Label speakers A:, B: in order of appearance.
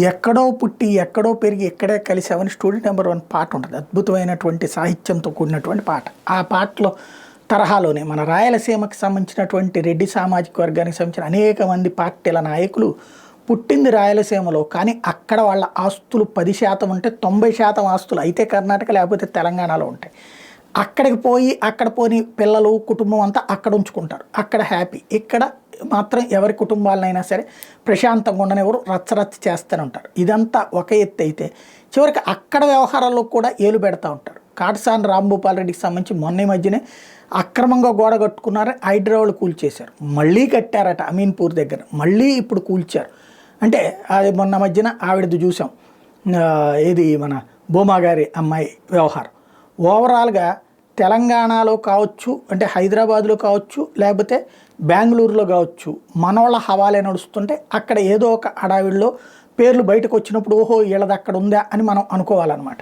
A: ఎక్కడో పుట్టి ఎక్కడో పెరిగి ఎక్కడే కలిసామని స్టూడెంట్ నెంబర్ 1 పాట ఉంటుంది. అద్భుతమైనటువంటి సాహిత్యంతో కూడినటువంటి పాట. ఆ పాటలో తరహాలోనే మన రాయలసీమకి సంబంధించినటువంటి రెడ్డి సామాజిక వర్గానికి సంబంధించిన అనేక మంది పార్టీల నాయకులు పుట్టింది రాయలసీమలో, కానీ అక్కడ వాళ్ళ ఆస్తులు 10% ఉంటే 90% ఆస్తులు అయితే కర్ణాటక లేకపోతే తెలంగాణలో ఉంటాయి. అక్కడికి పోయి అక్కడ పోని పిల్లలు కుటుంబం అంతా అక్కడ ఉంచుకుంటారు, అక్కడ హ్యాపీ. ఇక్కడ మాత్రం ఎవరి కుటుంబాలనైనా సరే ప్రశాంతంగా ఉండనివ్వరు, రచ్చరచ్చ చేస్తూనే ఉంటారు. ఇదంతా ఒక ఎత్తు అయితే చివరికి అక్కడ వ్యవహారాల్లో కూడా ఏలు పెడతా ఉంటారు. కాటసాని రాంభూపాల్ రెడ్డికి సంబంధించి మొన్న మధ్యనే అక్రమంగా గోడ కట్టుకున్నారు, హైదరాబాద్ కూల్చేశారు, మళ్ళీ కట్టారట అమీన్పూర్ దగ్గర, మళ్ళీ ఇప్పుడు కూల్చారు. అంటే అది మొన్న మధ్యన ఆవిడది చూసాం, ఏది మన భూమా గారి అమ్మాయి వ్యవహారం. ఓవరాల్గా తెలంగాణలో కావచ్చు, అంటే హైదరాబాద్లో కావచ్చు, లేకపోతే బెంగళూరులో కావచ్చు, మనోళ్ళ హవాలే నడుస్తుంటే అక్కడ ఏదో ఒక హడావిడిలో పేర్లు బయటకు వచ్చినప్పుడు ఓహో వీళ్ళది అక్కడ ఉందా అని మనం అనుకోవాలన్నమాట.